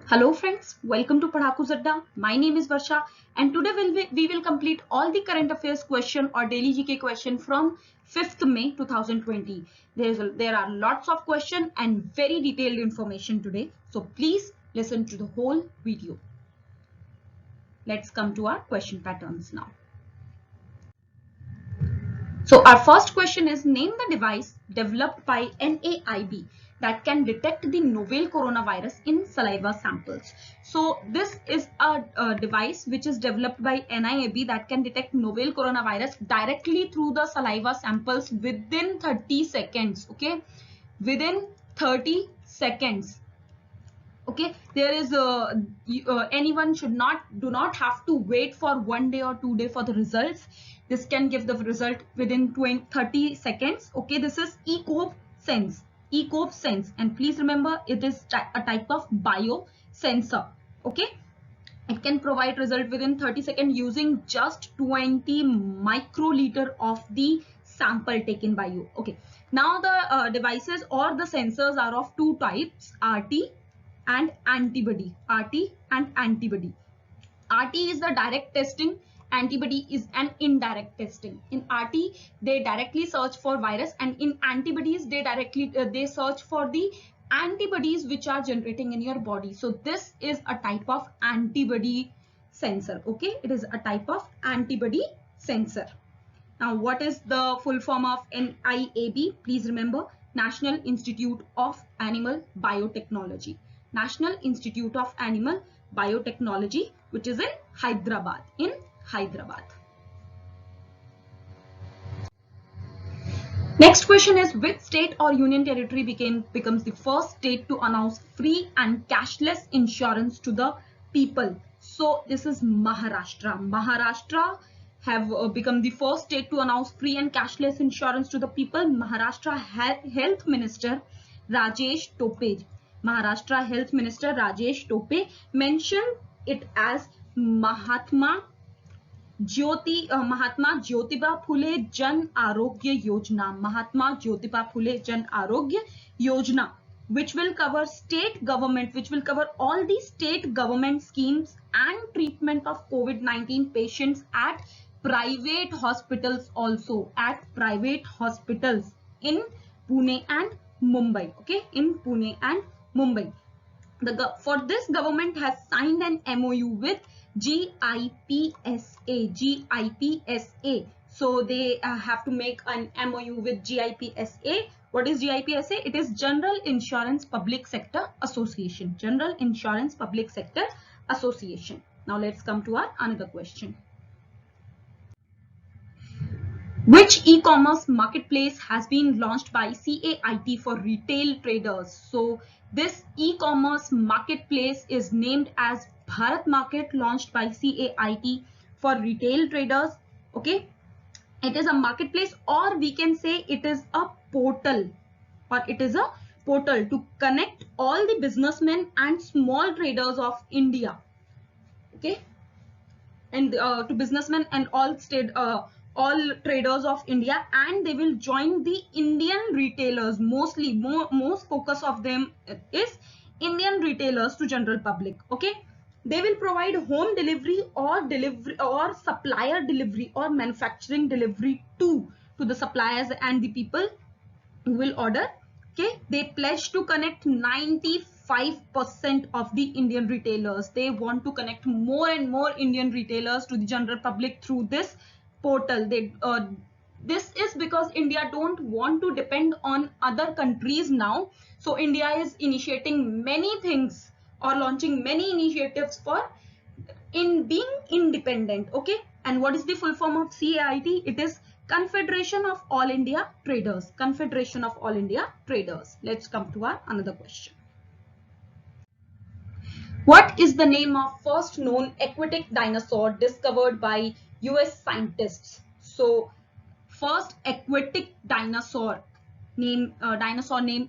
Hello friends, welcome to Padhaku Zadda. My name is Varsha and today we will complete all the current affairs question or daily GK question from 5th May 2020. There are lots of questions and very detailed information today. So please listen to the whole video. Let's come to our question patterns now. So our first question is, name the device developed by NAIB that can detect the novel coronavirus in saliva samples. So this is a device which is developed by NIAB that can detect novel coronavirus directly through the saliva samples within 30 seconds. Okay, within 30 seconds. Okay, there is anyone do not have to wait for 1 day or 2 days for the results. This can give the result within 30 seconds. Okay, this is ECOV sense, and please remember it is a type of biosensor. Okay, it can provide result within 30 seconds using just 20 microliter of the sample taken by you. Okay, now the devices or the sensors are of two types, RT and antibody. RT and antibody. RT is the direct testing, antibody is an indirect testing. In RT they directly search for virus, and in antibodies they search for the antibodies which are generating in your body. So this is a type of antibody sensor. Okay, it is a type of antibody sensor. Now, what is the full form of NIAB? Please remember, National Institute of Animal Biotechnology. National Institute of Animal Biotechnology, which is in Hyderabad. Next question is, which state or union territory becomes the first state to announce free and cashless insurance to the people? So this is Maharashtra. Maharashtra have become the first state to announce free and cashless insurance to the people. Maharashtra Health Minister Rajesh Tope. Maharashtra Health Minister Rajesh Tope mentioned it as Mahatma Jyotiba Phule Jan Arogya Yojana. Mahatma Jyotiba Phule Jan Arogya Yojana, which will cover all the state government schemes and treatment of COVID-19 patients at private hospitals, also at private hospitals in Pune and Mumbai. Okay, in Pune and Mumbai. For this, government has signed an MOU with GIPSA. So they have to make an MOU with GIPSA. What is GIPSA? It is General Insurance Public Sector Association. General Insurance Public Sector Association. Now let's come to our another question. Which e-commerce marketplace has been launched by CAIT for retail traders? So this e-commerce marketplace is named as Bharat Market, launched by CAIT for retail traders. Okay, it is a marketplace, or we can say it is a portal, to connect all the businessmen and small traders of India. Okay, and to businessmen and all traders of India, and they will join the Indian retailers. Most focus of them is Indian retailers to general public. Okay, they will provide home delivery or supplier delivery or manufacturing delivery to the suppliers and the people who will order. Okay, they pledge to connect 95% of the Indian retailers. They want to connect more and more Indian retailers to the general public through this portal. This is because India don't want to depend on other countries now. So India is initiating many things or launching many initiatives for in being independent. Okay, and what is the full form of CAIT? It is Confederation of All India Traders. Confederation of All India Traders. Let's come to our another question. What is the name of first known aquatic dinosaur discovered by US scientists? So first aquatic dinosaur name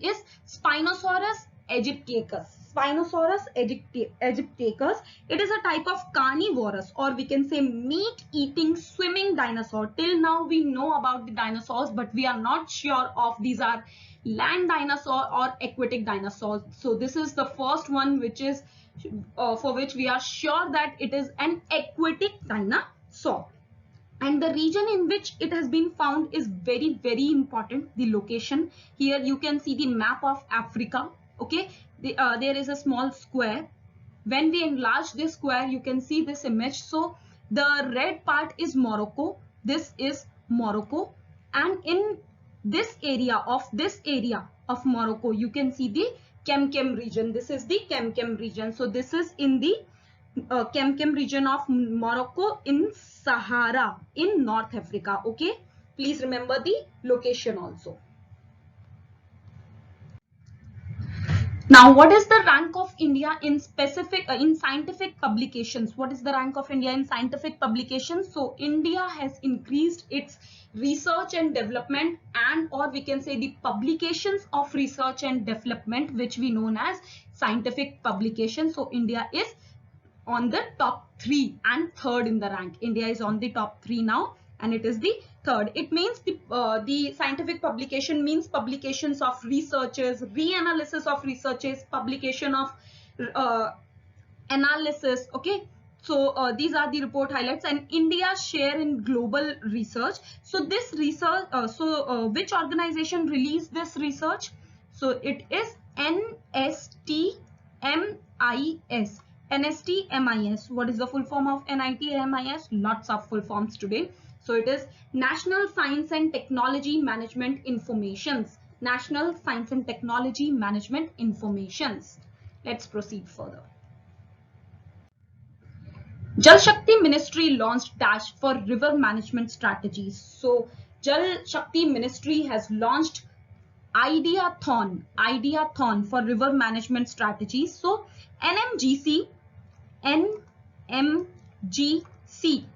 is Spinosaurus aegyptiacus. Spinosaurus aegypticus. It is a type of carnivorous, or we can say meat-eating swimming dinosaur. Till now we know about the dinosaurs, but we are not sure of these are land dinosaur or aquatic dinosaurs. So this is the first one which is for which we are sure that it is an aquatic dinosaur. And the region in which it has been found is very important. The location, here you can see the map of Africa. Okay, there is a small square. When we enlarge this square, you can see this image. So the red part is Morocco. This is Morocco, and in this area of Morocco, you can see the Kemkem region. This is the Kemkem region. So this is in the Kemkem region of Morocco in Sahara in North Africa. Okay, please remember the location also. Now, what is the rank of India in scientific publications? What is the rank of India in scientific publications? So India has increased its research and development, and or we can say the publications of research and development, which we known as scientific publications. So India is on the top 3 and third in the rank. India is on the top 3 now, and it is the third. It means the scientific publication means publications of researchers, reanalysis of researches, publication of analysis. Okay, so these are the report highlights. And India's share in global research. So this research, which organization released this research? So it is NSTMIS. NSTMIS. What is the full form of NITMIS? Lots of full forms today. So it is National Science and Technology Management Informations. National Science and Technology Management Informations. Let's proceed further. Jal Shakti Ministry launched dash for river management strategies. So Jal Shakti Ministry has launched Ideathon for river management strategies. So NMGC,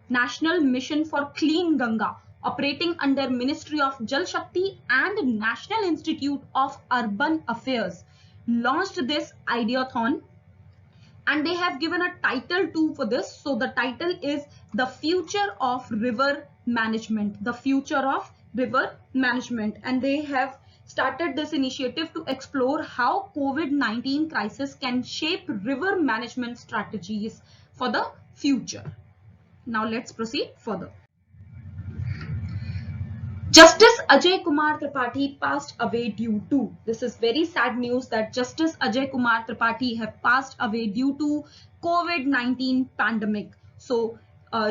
National Mission for Clean Ganga, operating under Ministry of Jal Shakti and National Institute of Urban Affairs, launched this Ideathon, and they have given a title too for this. So the title is The Future of River Management. The Future of River Management. And they have started this initiative to explore how COVID-19 crisis can shape river management strategies for the future. Now let's proceed further. Justice Ajay Kumar Tripathi passed away due to, this is very sad news that Justice Ajay Kumar Tripathi have passed away due to COVID-19 pandemic. So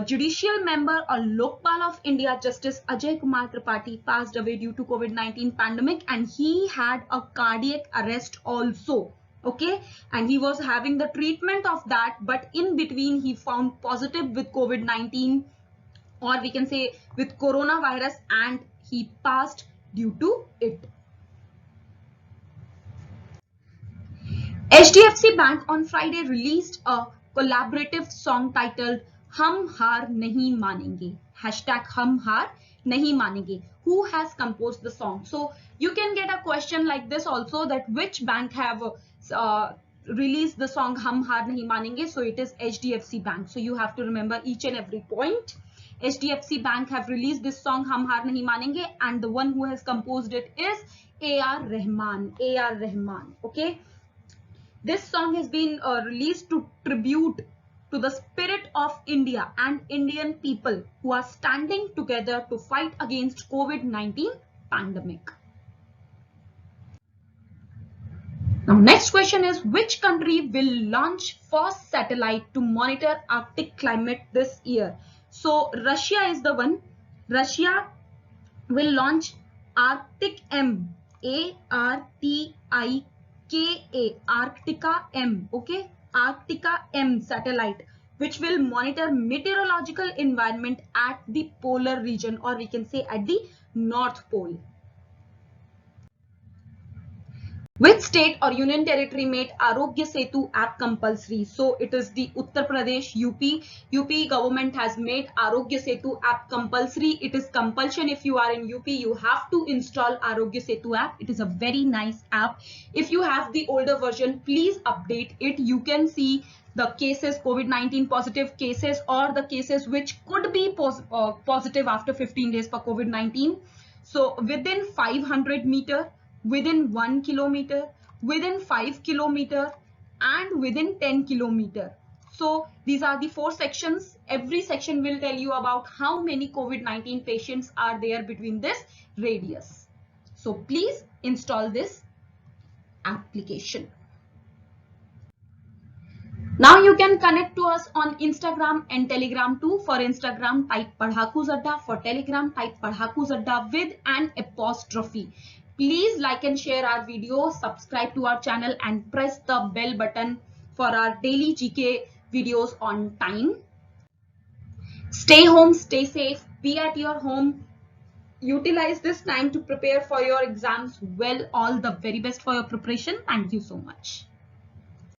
judicial member or Lokpal of India, Justice Ajay Kumar Tripathi, passed away due to COVID-19 pandemic, and he had a cardiac arrest also. Okay, and he was having the treatment of that, but in between he found positive with COVID-19, or we can say with coronavirus, and he passed due to it. HDFC Bank on Friday released a collaborative song titled Hum Haar Nahi Manenge. Hashtag Hum Haar Nahi Manenge. Who has composed the song? So you can get a question like this also, that which bank have released the song Hum Haar Nahi Manenge? So it is HDFC Bank. So you have to remember each and every point. HDFC Bank have released this song Hum Haar Nahi Manenge, and the one who has composed it is A.R. Rahman. A.R. Rahman. Okay. This song has been released to tribute to the spirit of India and Indian people who are standing together to fight against COVID-19 pandemic. Now, next question is, which country will launch first satellite to monitor Arctic climate this year? So Russia is the one. Russia will launch Arctic M, Artika, Arctica M, okay, Arctica M satellite, which will monitor meteorological environment at the polar region, or we can say at the North Pole. Which state or union territory made Arogya Setu app compulsory? So it is the Uttar Pradesh, UP. UP government has made Arogya Setu app compulsory. It is compulsion. If you are in UP, you have to install Arogya Setu app. It is a very nice app. If you have the older version, please update it. You can see the cases, COVID-19 positive cases, or the cases which could be positive after 15 days for COVID-19. So within 500 meter, within 1 kilometer, within 5 kilometer, and within 10 kilometer. So these are the 4 sections. Every section will tell you about how many COVID-19 patients are there between this radius. So please install this application. Now you can connect to us on Instagram and Telegram too. For Instagram, type Padhaku Zadda. For Telegram, type Padhaku Zadda with an apostrophe. Please like and share our video, subscribe to our channel, and press the bell button for our daily GK videos on time. Stay home, stay safe, be at your home. Utilize this time to prepare for your exams well. All the very best for your preparation. Thank you so much.